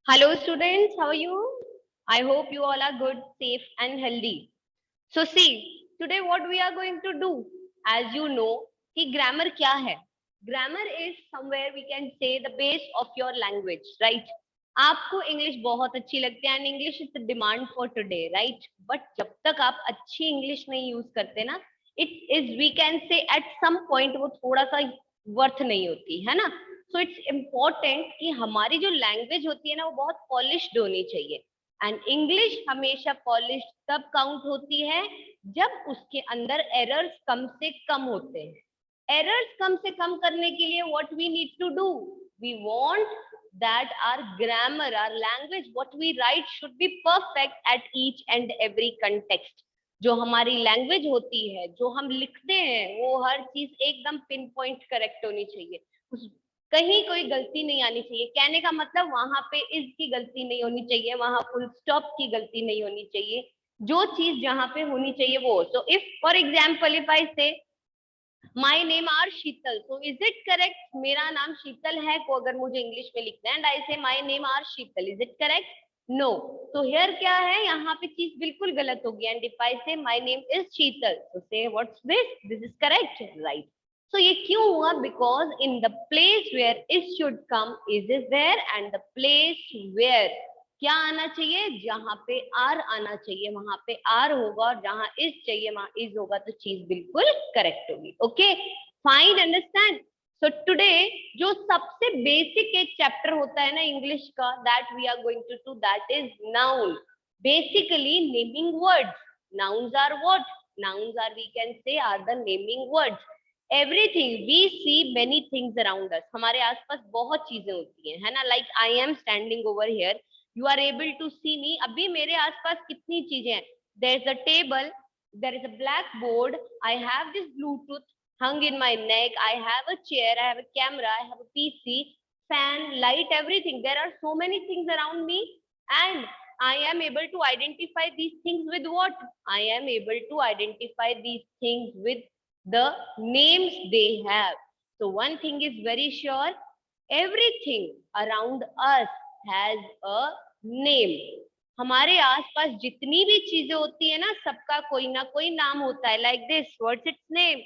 Hello students, how are you? I hope you all are good, safe and healthy. So see, today what we are going to do, as you know, कि grammar क्या है? Grammar is somewhere we can say the base of your language, right? आपको English बहुत अच्छी लगती है and English is the demand for today, right? But जब तक आप अच्छी इंग्लिश नहीं यूज करते ना, it is we can say at some point वो थोड़ा सा वर्थ नहीं होती है ना. सो इट्स इम्पोर्टेंट कि हमारी जो लैंग्वेज होती है ना वो बहुत पॉलिश्ड होनी चाहिए. एंड इंग्लिश हमेशा पॉलिश तब काउंट होती है जब उसके अंदर एरर्स कम से कम होते हैं. एरर्स कम से कम करने के लिए what we need to do, we want that our grammar, our language, what we write should be perfect at each and every context. जो हमारी लैंग्वेज होती है, जो हम लिखते हैं, वो हर चीज एकदम पिन पॉइंट करेक्ट होनी चाहिए. कहीं कोई गलती नहीं आनी चाहिए. कहने का मतलब वहां पे इज की गलती नहीं होनी चाहिए, वहां फुल स्टॉप की गलती नहीं होनी चाहिए. जो चीज जहां पे होनी चाहिए वो. So if for example if I say my name are Sheetal, so is it correct? मेरा नाम शीतल है को अगर मुझे इंग्लिश में लिखना है and I say my name are Sheetal, is it correct? No. तो हियर क्या है, यहाँ पे चीज बिल्कुल गलत होगी. And if I say my name is Sheetal, तो say what's this, this is correct, right? So ये क्यों हुआ? Because in the place where is should come is there and the place where क्या आना चाहिए, जहां पे आर आना चाहिए वहां पे आर होगा, और जहां इज चाहिए वहां इज होगा, तो चीज बिल्कुल करेक्ट होगी. Okay, fine, understand. So today जो सबसे बेसिक एक चैप्टर होता है ना इंग्लिश का, that we are going to do, that is noun. Basically naming words. Nouns are what? Nouns are we can say are the naming words. Everything we see many things around us. हमारे आसपास बहुत चीजें होती हैं, है ना. Like I am standing over here, you are able to see me. अभी मेरे आसपास कितनी चीजें हैं. there is a table, there is a blackboard, I have this bluetooth hung in my neck, I have a chair, I have a camera, I have a PC, fan, light, everything. There are so many things around me, and I am able to identify these things with what? I am able to identify these things with the names they have. So one thing is very sure, everything around us has a name. हमारे आसपास जितनी भी चीजें होती है ना, सबका कोई ना कोई नाम होता है. Like this, what's its name?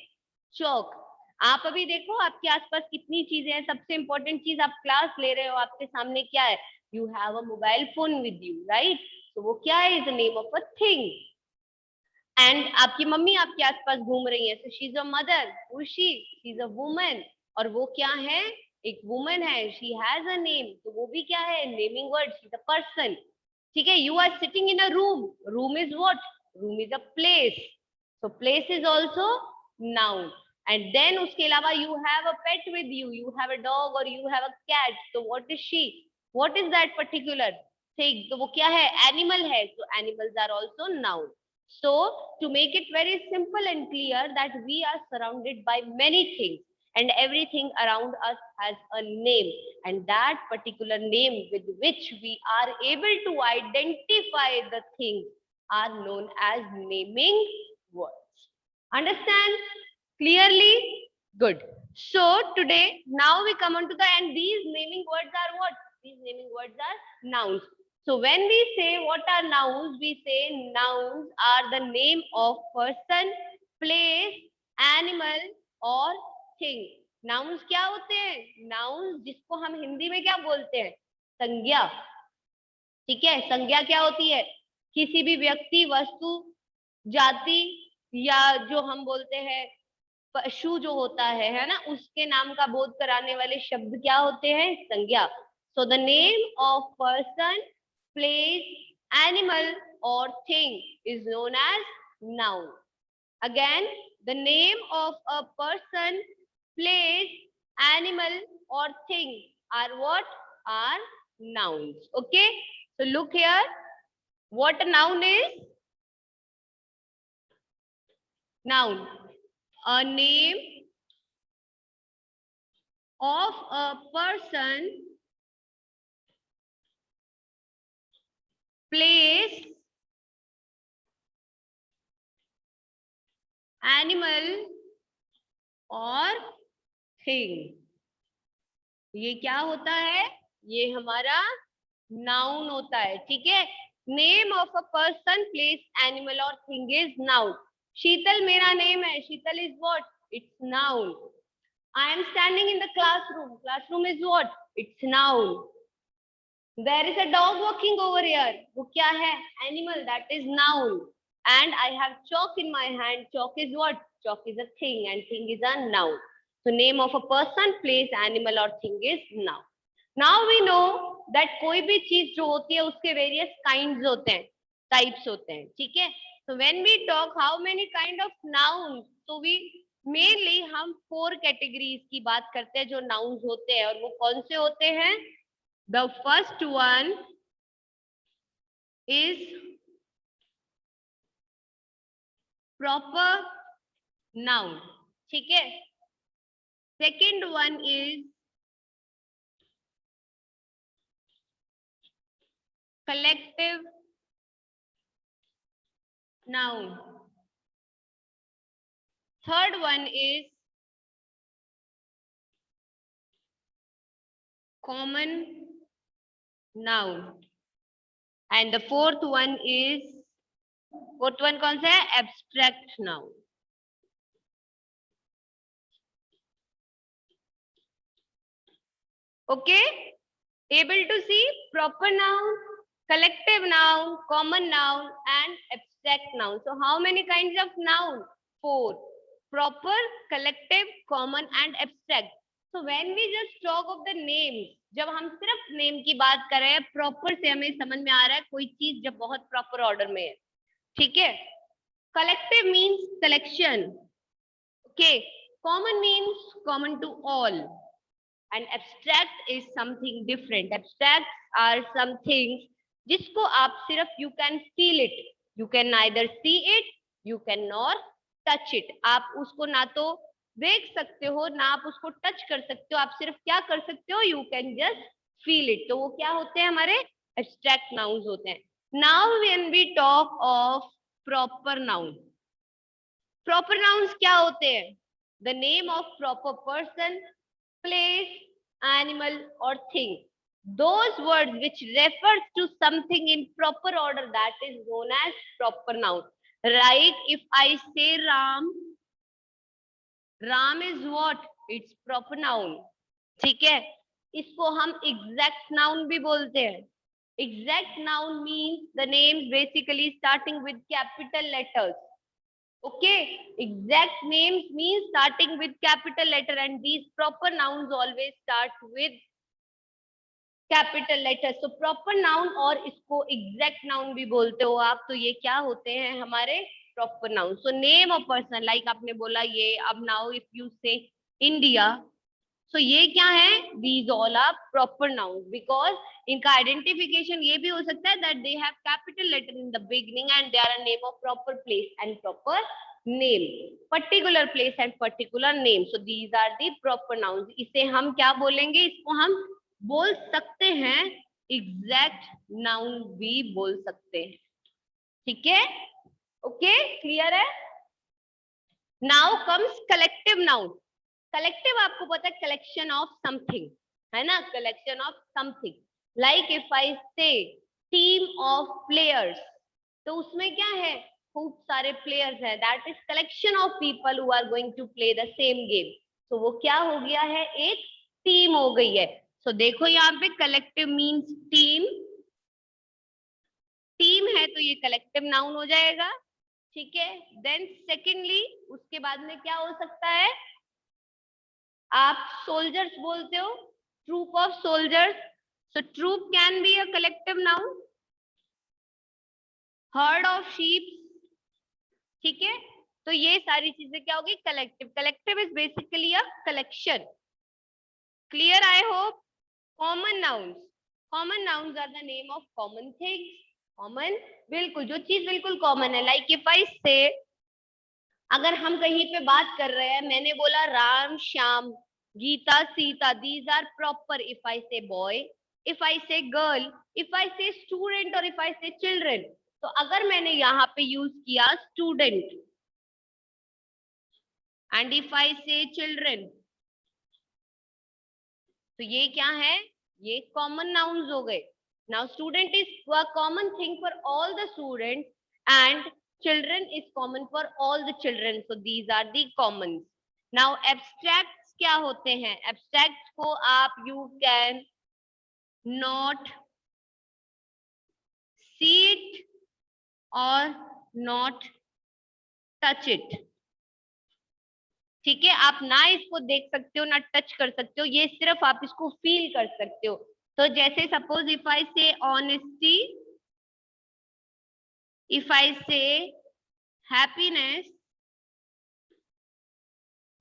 चौक. आप अभी देखो आपके आसपास कितनी चीजें हैं. सबसे इंपॉर्टेंट चीज, आप क्लास ले रहे हो, आपके सामने क्या है? You have a mobile phone with you, right? तो वो क्या है? Is the name of a thing. And आपकी मम्मी आपके आसपास घूम रही है, so she is a mother. She is a woman, और वो क्या है? एक वुमन है. शी हैज अ नेम, तो वो भी क्या है? Naming word. She is a person. ठीक है. You are sitting in a room. Room is what? Room is a place. So place is also noun. And then उसके अलावा you have a pet with you. You have a dog और you have a cat. तो what is she? What is that particular thing? तो वो क्या है? Animal है. So animals are also noun. So to make it very simple and clear, that we are surrounded by many things, and everything around us has a name, and that particular name with which we are able to identify the things are known as naming words. Understand clearly? Good. So today, now we come on to the end. These naming words are what? These naming words are nouns. So when we say what are nouns, we say nouns are the name of person, place, animal or thing. Nouns क्या होते हैं? Nouns जिसको हम हिंदी में क्या बोलते हैं? संज्ञा. ठीक है. संज्ञा क्या होती है? किसी भी व्यक्ति, वस्तु, जाति, या जो हम बोलते हैं पशु जो होता है ना, उसके नाम का बोध कराने वाले शब्द क्या होते हैं? संज्ञा. So the name of person, place, animal or thing is known as noun. Again, the name of a person, place, animal or thing are what? Are nouns. Okay. So look here. What a noun is? Noun. A name of a person, place, animal और thing. ये क्या होता है? ये हमारा noun होता है, ठीक है। Name of a person, place, animal और थिंग इज नाउन। शीतल मेरा नेम है, Sheetal is what? It's noun. I am standing in the classroom, classroom is what? It's noun. There is a dog walking over here. वो क्या है? Animal, that is noun. And I have chalk in my hand. Chalk is what? Chalk is a thing and thing is a noun. So name of a person, place, animal or thing is noun. Now we know that कोई भी चीज जो होती है उसके various kinds होते हैं, types होते हैं, ठीक है। So when we talk how many kind of nouns, so we mainly हम 4 categories की बात करते हैं जो nouns होते हैं, और वो कौन से होते हैं? The first one is proper noun, ठीक है। Second one is collective noun. Third one is common noun. And the fourth one कौन सा है? Abstract noun. Okay, able to see proper noun, collective noun, common noun and abstract noun. So how many kinds of noun? 4. Proper, collective, common and abstract. So when we just talk of the names, जब हम सिर्फ name की बात कर रहे हैं, proper से हमें समझ में आ रहा है कोई चीज जब बहुत प्रॉपर ऑर्डर में है, ठीक है। Collective means collection, okay. Common means common to all, and abstract is something different. Abstracts are some things जिसको आप सिर्फ you can feel it, you can neither see it, you cannot touch it. आप उसको ना तो देख सकते हो ना आप उसको टच कर सकते हो, आप सिर्फ क्या कर सकते हो? You can just feel it. तो वो क्या होते हैं? हमारे abstract nouns होते हैं। Now when we talk of proper noun, proper nouns क्या होते हैं? The name of proper person, place, animal or thing. Those words which refers to something in proper order, that is known as proper noun. Right? If I say Ram, Ram is what? It's proper noun. ठीक है। इसको हम exact noun भी बोलते हैं। Exact noun means the names basically starting with capital letters. Okay, exact names means starting with capital letter, and these proper nouns always start with capital letter. So proper noun और इसको exact noun भी बोलते हो आप, तो ये क्या होते हैं? हमारे proper noun. So name of person, like आपने बोला ये, अब now if you say India, so ये क्या है? These all are proper nouns because इनका identification ये भी हो सकता है that they have capital letter in the beginning and they are a name of proper place and proper name, particular place and particular name. So these are the proper nouns. इसे हम क्या बोलेंगे? इसको हम बोल सकते हैं exact noun भी बोल सकते हैं, ठीक है। ओके, क्लियर है। Now comes collective noun. Collective आपको पता है कलेक्शन ऑफ समथिंग, है ना, collection of something. Like if I से टीम ऑफ प्लेयर्स, तो उसमें क्या है? खूब सारे प्लेयर्स है, that is collection of people who are going to play the same game. तो वो क्या हो गया है? एक टीम हो गई है। सो देखो यहाँ पे कलेक्टिव मीन्स टीम, टीम है तो ये कलेक्टिव नाउन हो जाएगा, ठीक है। देन सेकेंडली उसके बाद में क्या हो सकता है? आप सोल्जर्स बोलते हो, troop of soldiers, so troop can be a collective noun. Herd of sheep, ठीक है। तो ये सारी चीजें क्या होगी? Collective. Collective is basically a collection. Clear, I hope. Common nouns, common nouns are the name of common things. Common, बिल्कुल जो चीज बिल्कुल कॉमन है। लाइक इफ आई से, अगर हम कहीं पे बात कर रहे हैं, मैंने बोला Ram Shyam Geeta Sita, these are proper. If I say boy, if I से गर्ल, इफ आई से स्टूडेंट और इफ आई से चिल्ड्रन, तो अगर मैंने यहाँ पे यूज किया स्टूडेंट एंड इफ आई से चिल्ड्रन, तो ये क्या है? ये कॉमन नाउन्स हो गए। Now student is a common thing for all the students and children is common for all the children. So these are the commons. Now abstracts क्या होते हैं? Abstracts को आप you can not see it or not touch it. ठीक है, आप ना इसको देख सकते हो ना टच कर सकते हो, ये सिर्फ आप इसको फील कर सकते हो. तो जैसे सपोज इफ आई से ऑनेस्टी, इफ आई से हैप्पीनेस.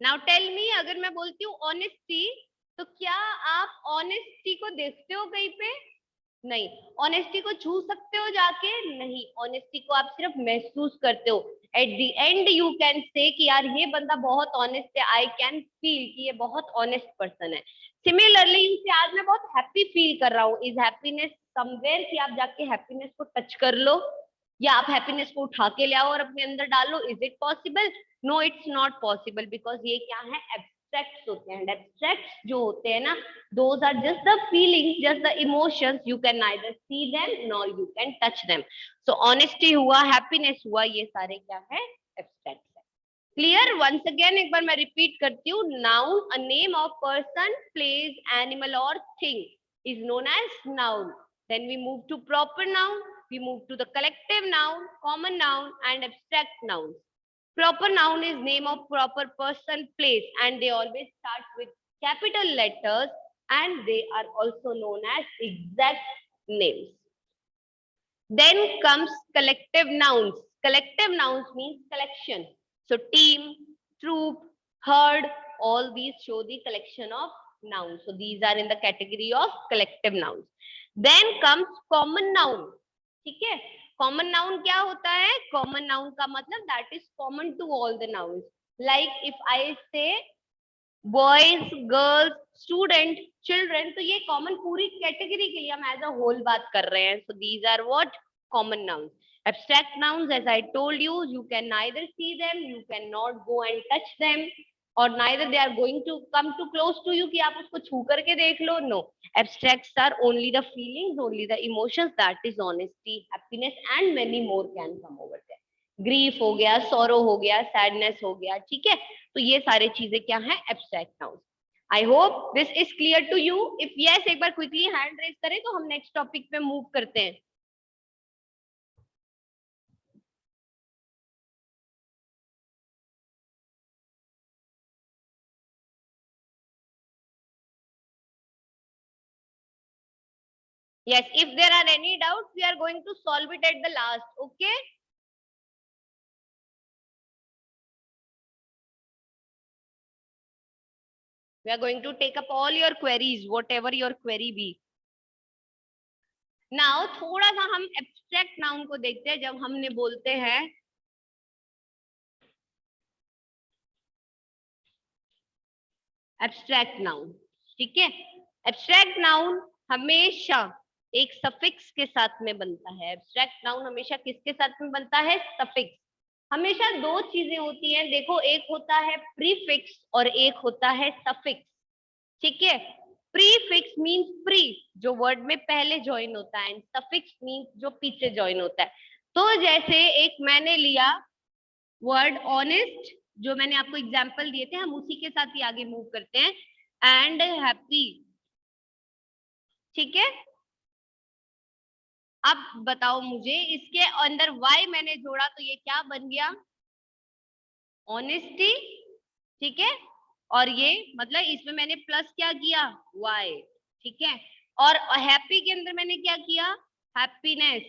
नाउ टेल मी, अगर मैं बोलती हूँ ऑनेस्टी, तो क्या आप ऑनेस्टी को देखते हो कहीं पे? नहीं. ऑनेस्टी को छू सकते हो जाके? नहीं. ऑनेस्टी को आप सिर्फ महसूस करते हो. At the end you can say कि यार ये बंदा बहुत ऑनेस्ट है, आई कैन फील कि ये बहुत ऑनेस्ट पर्सन है. सिमिलरली यू से आज मैं बहुत हैप्पी फील कर रहा हूँ. इज हैप्पीनेस समवेयर कि आप जाके हैप्पीनेस को टच कर लो या आप हैप्पीनेस को उठा के ले आओ और अपने अंदर डालो? Is it possible? No, it's not possible, because ये क्या है? एब्स्ट्रैक्ट्स होते हैं. एब्स्ट्रैक्ट्स जो होते हैं ना, those are just the feelings, just the emotions. You can neither see them nor you can touch them. So honesty हुआ, happiness हुआ, ये सारे क्या है? Abstracts है. Clear? Once again एक बार मैं repeat करती हूँ. Noun, a name of person, place, animal or thing is known as noun. Then we move to proper noun. We move to the collective noun, common noun, and abstract nouns. Proper noun is name of proper person, place, and they always start with capital letters, and they are also known as exact names. Then comes collective nouns. Collective nouns means collection. So team, troop, herd, all these show the collection of nouns. So these are in the category of collective nouns. Then comes common noun. ठीक है, common noun क्या होता है? Common noun का मतलब that is common to all the nouns. Like if I say boys, girls, student, children, तो ये common पूरी कैटेगरी के लिए हम एज अ होल बात कर रहे हैं. So these are what? Common nouns. Abstract nouns, as I told you, you can neither see them, you cannot go and touch them, or neither they are going to come too close to you कि आप उसको छू करके देख लो. No, abstracts are only the feelings, only the emotions, that is honesty, happiness and many more can come over there. Grief हो गया, sorrow हो गया, सैडनेस हो गया. ठीक है, तो ये सारे चीजें क्या है? Abstract nouns. I hope this is clear to you. If yes, एक बार क्विकली हैंड रेज करें तो हम नेक्स्ट टॉपिक पे मूव करते हैं. Yes, if there are any doubts, we are going to solve it at the last. Okay. We are going to take up all your queries, whatever your query be. Now, थोड़ा सा हम abstract noun को देखते हैं. जब हमने बोलते हैं abstract noun, ठीक है, abstract noun हमेशा एक सफिक्स के साथ में बनता है. एब्स्ट्रैक्ट नाउन हमेशा किसके साथ में बनता है? सफिक्स. हमेशा दो चीजें होती हैं. देखो, एक होता है प्रीफिक्स और एक होता है सफिक्स. ठीक है, प्रीफिक्स मींस प्री, जो वर्ड में पहले ज्वाइन होता है, एंड सफिक्स मींस जो पीछे ज्वाइन होता है. तो जैसे एक मैंने लिया वर्ड ऑनेस्ट, जो मैंने आपको एग्जांपल दिए थे, हम उसी के साथ ही आगे मूव करते हैं. And happy. ठीक है, अब बताओ मुझे, इसके अंदर वाई मैंने जोड़ा तो ये क्या बन गया? ऑनेस्टी. ठीक है, और ये मतलब इसमें मैंने प्लस क्या किया? वाई. ठीक है, और हैप्पी के अंदर मैंने क्या किया? हैप्पीनेस.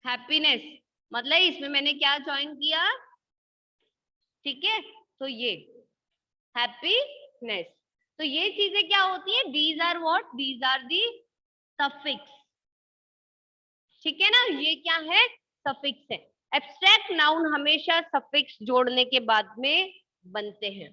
हैप्पीनेस मतलब इसमें मैंने क्या ज्वाइन किया? ठीक है, तो ये हैप्पीनेस. तो ये चीजें क्या होती है? These are what? These are the suffix. ठीक है ना, ये क्या है? सफिक्स है. एब्स्ट्रैक्ट नाउन हमेशा सफिक्स जोड़ने के बाद में बनते हैं.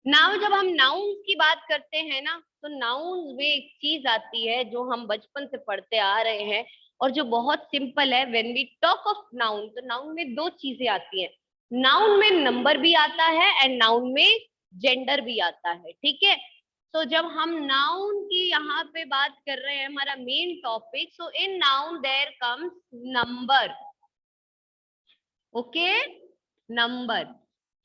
नाउ जब हम नाउन्स की बात करते हैं ना, तो नाउन्स में एक चीज आती है जो हम बचपन से पढ़ते आ रहे हैं और जो बहुत सिंपल है. When we talk of noun, तो नाउन में दो चीजें आती हैं. नाउन में नंबर भी आता है एंड नाउन में जेंडर भी आता है, ठीक है। तो जब हम नाउन की यहाँ पे बात कर रहे हैं, हमारा main topic, so in noun there comes number, okay, number.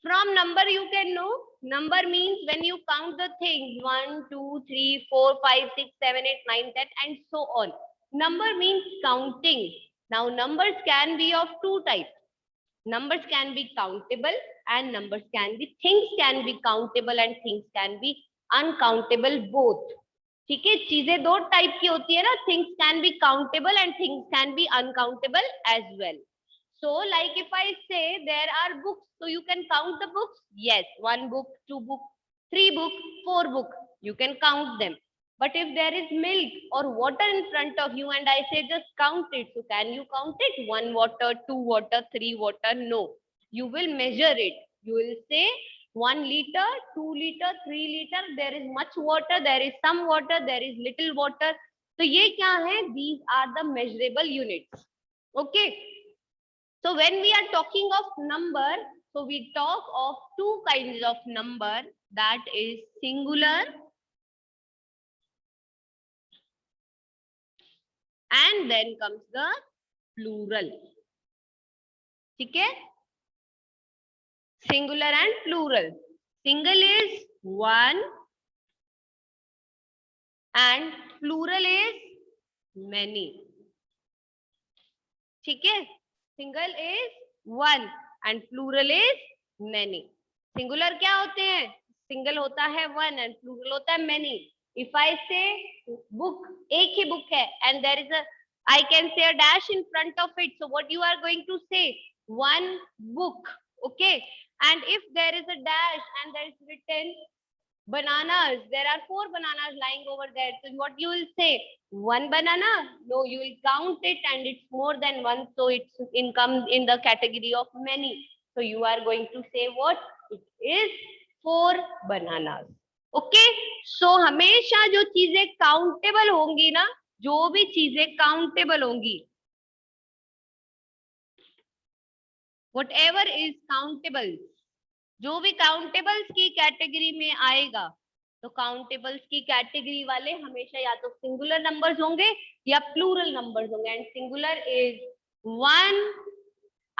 From number you can know, number means when you count the things 1 2 3 4 5 6 7 8 9 10 and so on. Number means counting. Now numbers can be of two types. Numbers can be countable and numbers can be, things can be countable and things can be uncountable both. ठीक है, चीजें दो type की होती है ना, things can be countable and things can be uncountable as well. So like if I say there are books, so you can count the books. Yes, one book, two book, three book, four book, you can count them. But if there is milk or water in front of you and I say just count it, so can you count it? One water, two water, three water? No. You will measure it. You will say 1 liter, 2 liter, 3 liter. There is much water, there is some water, there is little water. So ये क्या है? These are the measurable units. Okay. So when we are talking of number, so we talk of two kinds of number, that is singular and then comes the plural. ठीक है? Singular and plural. Single is one and plural is many. ठीक है? Single is one and plural is many. Singular क्या होते हैं? Single होता है one and plural होता है many. If I say book, एक ही book है and there is a, I can say a dash in front of it. So what you are going to say? One book. Okay. And if there is a dash and there is written bananas, there are 4 bananas lying over there, so what you will say? One banana? No, you will count it and it's more than one, so it's comes in the category of many. So you are going to say what? It is 4 bananas. Okay. So हमेशा जो चीजें countable होंगी ना, जो भी चीजें countable होंगी, whatever is countable, जो भी काउंटेबल्स की कैटेगरी में आएगा, तो काउंटेबल्स की कैटेगरी वाले हमेशा या तो सिंगुलर नंबर्स होंगे या प्लूरल नंबर्स होंगे. And singular is one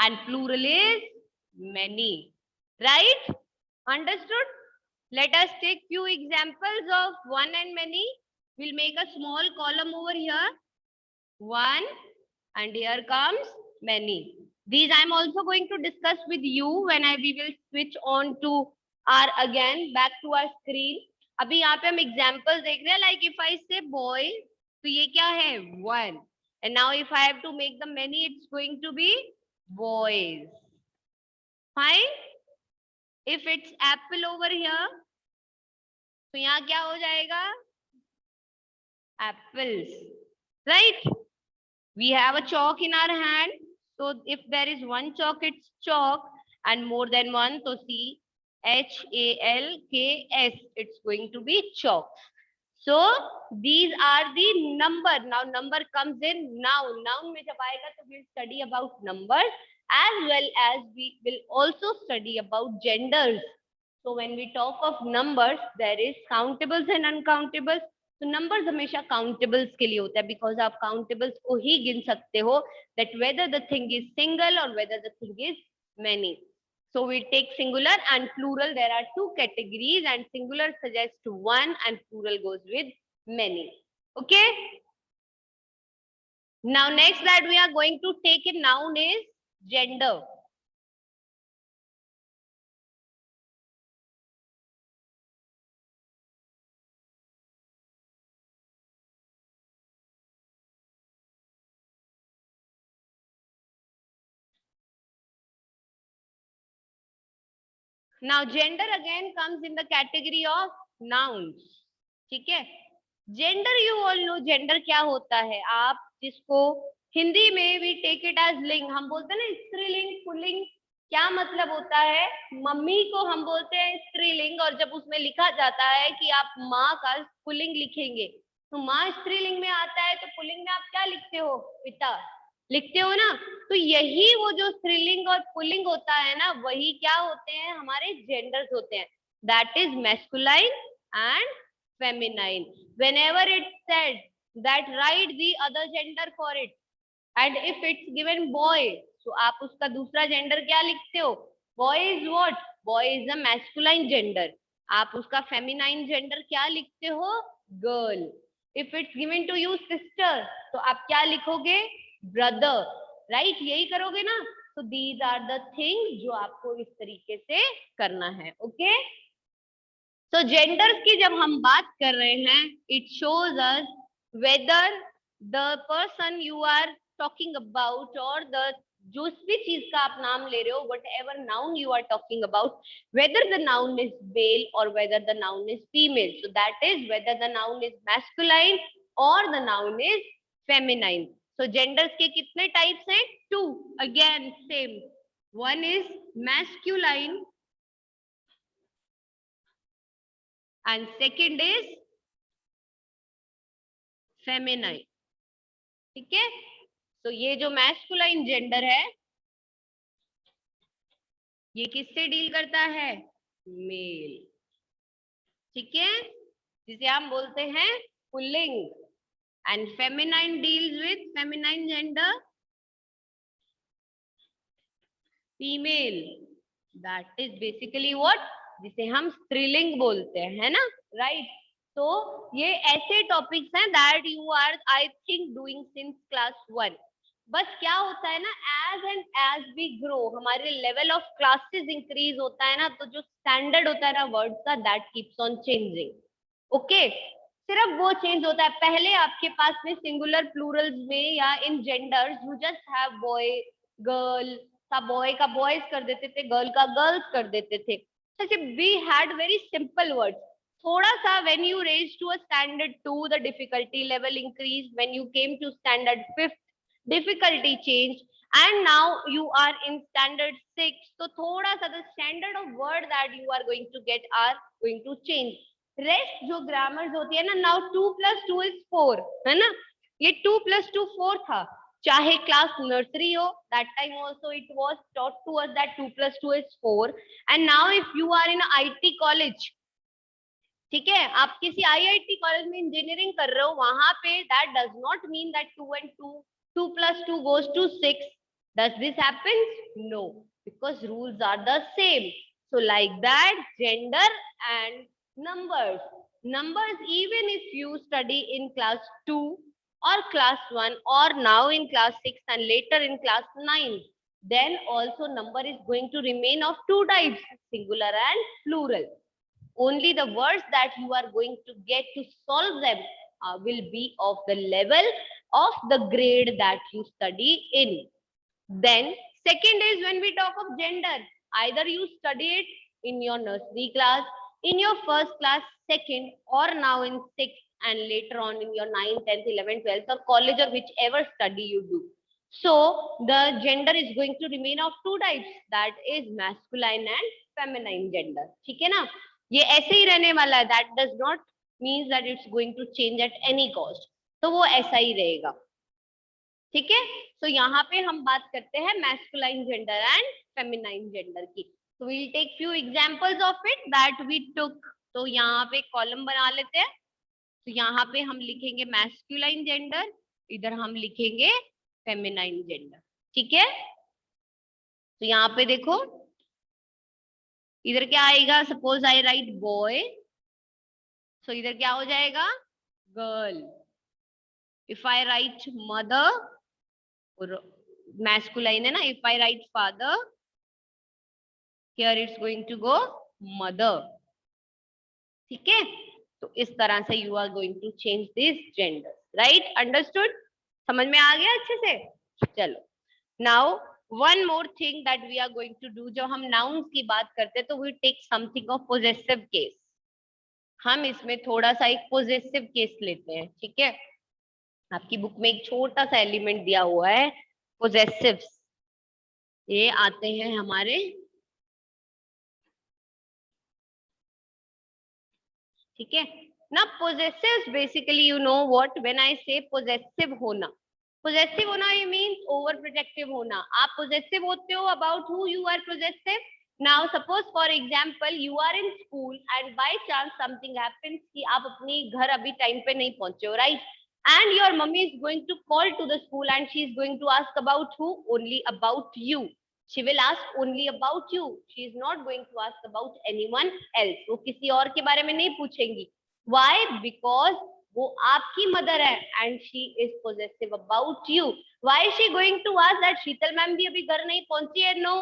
and plural is many. Right? Understood? Let us take few examples of one and many. We'll make a small column over here. One and here comes many. These I am also going to discuss with you when we will switch on to our again back to our screen. अभी यहाँ पे हम examples देख रहे हैं. Like if I say boy, तो ये क्या है? One. And now if I have to make the many, it's going to be boys. Fine. If it's apple over here, तो यहाँ क्या हो जाएगा? Apples. Right? We have a chalk in our hand. So if there is one chalk, it's chalk, and more than one, so CHALKS, it's going to be chalk. So these are the number. Now number comes in noun. Noun में जब आएगा तो we'll study about numbers as well as we will also study about genders. So when we talk of numbers, there is countables and uncountables. तो numbers हमेशा countables के लिए होता है, बिकॉज आप काउंटेबल्स को ही गिन सकते हो, that whether the thing is single और whether the thing is many. So we take singular and plural. There are two categories and singular suggests one and plural goes with many. Okay. Now next that we are going to take in noun is gender. Now gender again comes in the category of nouns. ठीक है. Gender you all know. Gender क्या होता है? आप जिसको हिंदी में we take it as लिंग, हम बोलते हैं ना स्त्रीलिंग पुल्लिंग. क्या मतलब होता है? मम्मी को हम बोलते हैं स्त्रीलिंग, और जब उसमें लिखा जाता है कि आप माँ का पुल्लिंग लिखेंगे, तो माँ स्त्रीलिंग में आता है, तो पुल्लिंग में आप क्या लिखते हो? पिता लिखते हो ना. तो यही वो जो स्त्रीलिंग और पुल्लिंग होता है ना, वही क्या होते हैं? हमारे जेंडर्स होते हैं. that is masculine and feminine. Whenever it's said that write the other gender for it, and if it's given boy, so आप उसका दूसरा gender क्या लिखते हो? Boy is what? Boy is a masculine gender. आप उसका feminine gender क्या लिखते हो? Girl. If it's given to you sister, तो आप क्या लिखोगे? Brother. Right? यही करोगे ना? So these are the things जो आपको इस तरीके से करना है. Okay? So genders की जब हम बात कर रहे हैं, it shows us whether the person you are talking about or the जो भी चीज का आप नाम ले रहे हो, whatever noun you are talking about, whether the noun is male or whether the noun is female. So that is whether the noun is masculine or the noun is feminine. So genders के कितने types हैं? 2. Again same. One is masculine and second is feminine. ठीक है? तो ये जो masculine gender है, ये किससे डील करता है? मेल. ठीक है? जिसे हम बोलते हैं pulling. And feminine deals with feminine gender, female. That is basically what, जिसे हम स्त्रीलिंग बोलते हैं, है ना? राइट. तो ये ऐसे टॉपिक्स हैं that you are I think doing since class 1. बस क्या होता है ना, as and as we grow, हमारे लेवल ऑफ क्लासेस इंक्रीज होता है ना, तो जो स्टैंडर्ड होता है ना वर्ड का, that keeps on changing. Okay, सिर्फ वो चेंज होता है. पहले आपके पास में सिंगुलर प्लूरल्स में या in genders you just have boy girl, का बॉय का बॉयज कर देते थे, गर्ल का गर्ल्स कर देते थे. We had very simple words. थोड़ा सा when you raised to a standard 2, the difficulty level increased. When you came to standard 5, difficulty changed, and now you are in standard 6. तो थोड़ा सा the standard of word that you are going to get are going to change. Rest जो grammars होती है ना, now 2 + 2 is 4, है ना? ये 2 + 2 4 था. चाहे क्लास नर्सरी हो, that time also it was taught to us that 2 + 2 is 4. And now if you are in a IT college, ठीक है, आप किसी IIT कॉलेज में इंजीनियरिंग कर रहे हो, वहां पे that does not mean that 2 and 2 + 2 goes to 6. Does this happen? No, because rules are the same. So like that, gender and numbers, even if you study in class 2 or class 1 or now in class 6 and later in class 9, then also number is going to remain of 2 types, singular and plural. Only the words that you are going to get to solve them will be of the level of the grade that you study in. Then second is when we talk of gender, either you study it in your nursery class, in your first class, second, or now in 6th and later on in your 9th, 10th, 11th, 12th or college or whichever study you do. So the gender is going to remain of 2 types, that is masculine and feminine gender. ठीक है ना? ये ऐसे ही रहने वाला है. That does not means that it's going to change at any cost. तो वो ऐसा ही रहेगा. ठीक है? तो यहाँ पे हम बात करते हैं masculine gender and feminine gender की. So we'll take few examples of it that we took. तो यहाँ पे कॉलम बना लेते हैं. तो यहाँ पे हम लिखेंगे masculine gender, इधर हम लिखेंगे feminine gender. ठीक है? तो यहाँ पे देखो, इधर क्या आएगा? Suppose I write boy, so इधर क्या हो जाएगा? Girl. If I write mother, masculine है ना, if I write father, here it's going to go mother. ठीक है? तो इस तरह से you are going to change this gender. Right? Understood? समझ में आ गया अच्छे से? चलो, now one more thing that we are going to do. जब हम nouns की बात करते हैं तो we take something of possessive case. हम इसमें थोड़ा सा एक possessive case लेते हैं. ठीक है? आपकी बुक में एक छोटा सा एलिमेंट दिया हुआ है possessives. ये आते हैं हमारे, ठीक है ना? possessives basically you know what, when I say possessive होना, possessive होना ये means over protective होना. आप possessive होते हो about who you are possessive? Now suppose for example you are in school and by chance something happens कि आप अपनी घर अभी टाइम पे नहीं पहुंचे हो, right? And your mummy is going to call to the school and she is going to ask about who? Only about you. She will ask only about you. She is not going to ask about anyone else. वो किसी और के बारे में नहीं पूछेंगी. Why? Because वो आपकी mother है and she is possessive about you. Why is she going to ask that Sheetal ma'am भी अभी घर नहीं पहुंची है? No.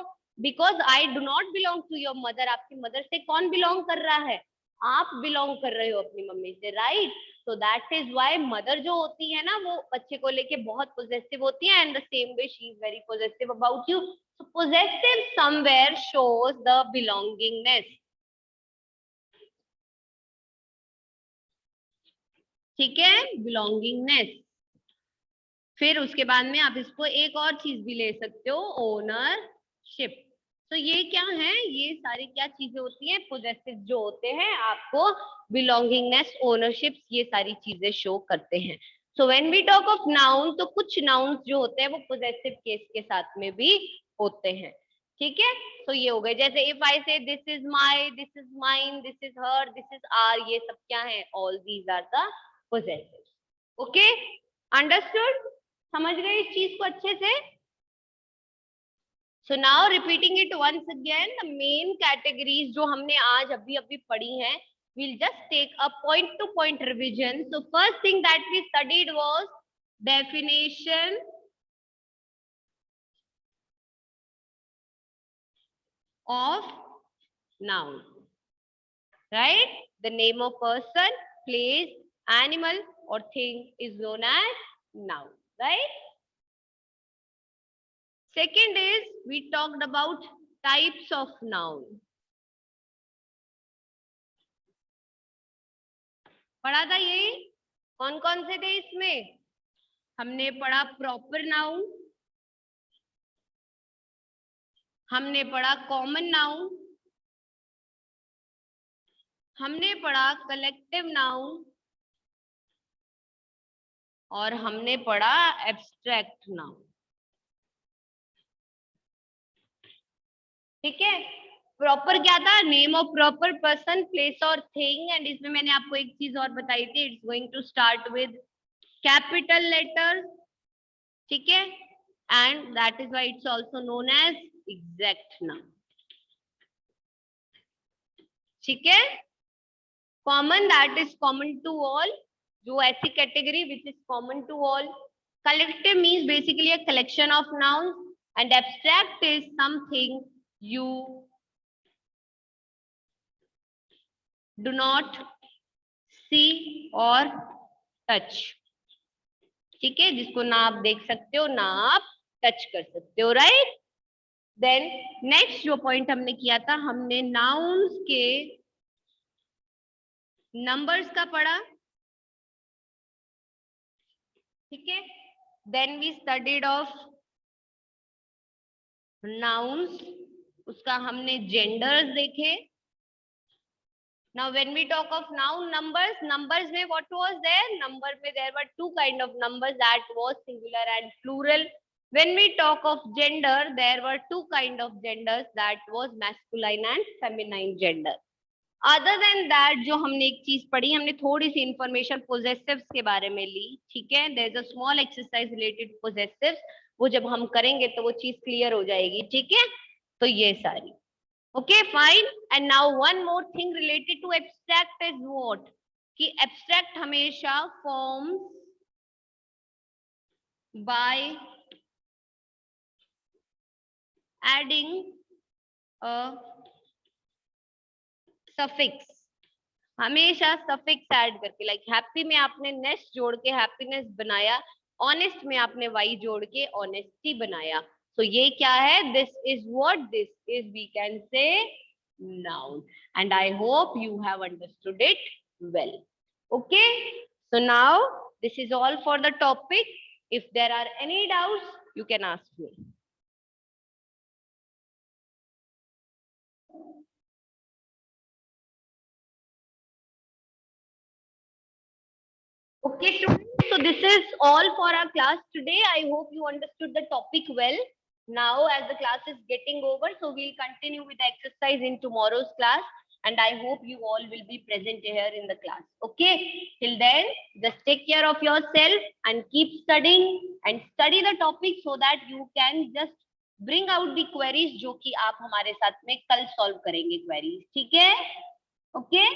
Because I do not belong to your mother. आपकी मदर से कौन बिलोंग कर रहा है? आप बिलोंग कर रहे हो अपनी मम्मी से, right? So that is why mother जो होती है ना वो बच्चे को लेके बहुत पोजेसिव होती है and the same way she is very possessive about you. So possessive somewhere shows the belongingness. ठीक है, बिलोंगिंगनेस. फिर उसके बाद में आप इसको एक और चीज भी ले सकते हो, ओनरशिप. तो ये क्या है? ये सारी क्या चीजें होती हैं? पोजेसिव जो होते हैं आपको बिलोंगिंगनेस, ओनरशिप, ये सारी चीजें शो करते हैं. So when we talk of noun, तो कुछ नाउन्स जो होते हैं वो पोजेसिव केस के साथ में भी होते हैं. ठीक है, तो ये हो गए. जैसे if I say this is my, this is mine, this is her, this is our, ये सब क्या है? All these are the possessive. Okay, understood? समझ गए इस चीज को अच्छे से? So now repeating it once again, the main categories जो हमने आज अभी अभी पढ़ी हैं, we'll just take a point to point revision. So first thing that we studied was definition of noun, right? The name of person, place, animal or thing is known as noun, right? Second is we talked about types of noun. पढ़ा था ये? कौन कौन से थे इसमें? हमने पढ़ा प्रॉपर नाउन, हमने पढ़ा कॉमन नाउन, हमने पढ़ा कलेक्टिव नाउन और हमने पढ़ा एब्स्ट्रैक्ट नाउन. ठीक है, प्रॉपर क्या था? Name of proper person, place और थिंग. एंड इसमें मैंने आपको एक चीज और बताई थी, it's going to start with capital letter. ठीक है, and that is why it's also known as exact noun. ठीक है, common, that is common to all, जो ऐसी category which is common to all. Collective means basically a collection of nouns and abstract is something you do not see or touch. ठीक है, जिसको ना आप देख सकते हो ना आप टच कर सकते हो, राइट? देन नेक्स्ट जो पॉइंट हमने किया था, हमने नाउन्स के नंबर्स का पढ़ा. ठीक है, then we studied of nouns, उसका हमने जेंडर्स देखे. Now when we talk of noun numbers में what was there? Number में there were two kind of numbers, that was singular and plural. When we talk of gender, there were two kind of genders, that was masculine and feminine gender. Other than that, जो हमने एक चीज पढ़ी, हमने थोड़ी सी information possessives के बारे में ली. ठीक है, there is a small exercise related to possessives, वो जब हम करेंगे तो वो चीज क्लियर हो जाएगी. ठीक है, तो ये सारी. Okay, fine. And now one more thing related to abstract is what? कि abstract हमेशा forms by adding a suffix. हमेशा suffix add करके, like happy में आपने ness जोड़ के happiness बनाया, honest में आपने y जोड़ के honesty बनाया. So ये क्या है? This is what this is, we can say noun. And I hope you have understood it well. Okay, so now this is all for the topic. If there are any doubts, you can ask me. Okay, students, so this is all for our class today. I hope you understood the topic well. Now, as the class is getting over, so we'll continue with the exercise in tomorrow's class. And I hope you all will be present here in the class. Okay. Till then, just take care of yourself and keep studying and study the topic so that you can just bring out the queries जो कि आप हमारे साथ में कल solve करेंगे queries. ठीक है? Okay.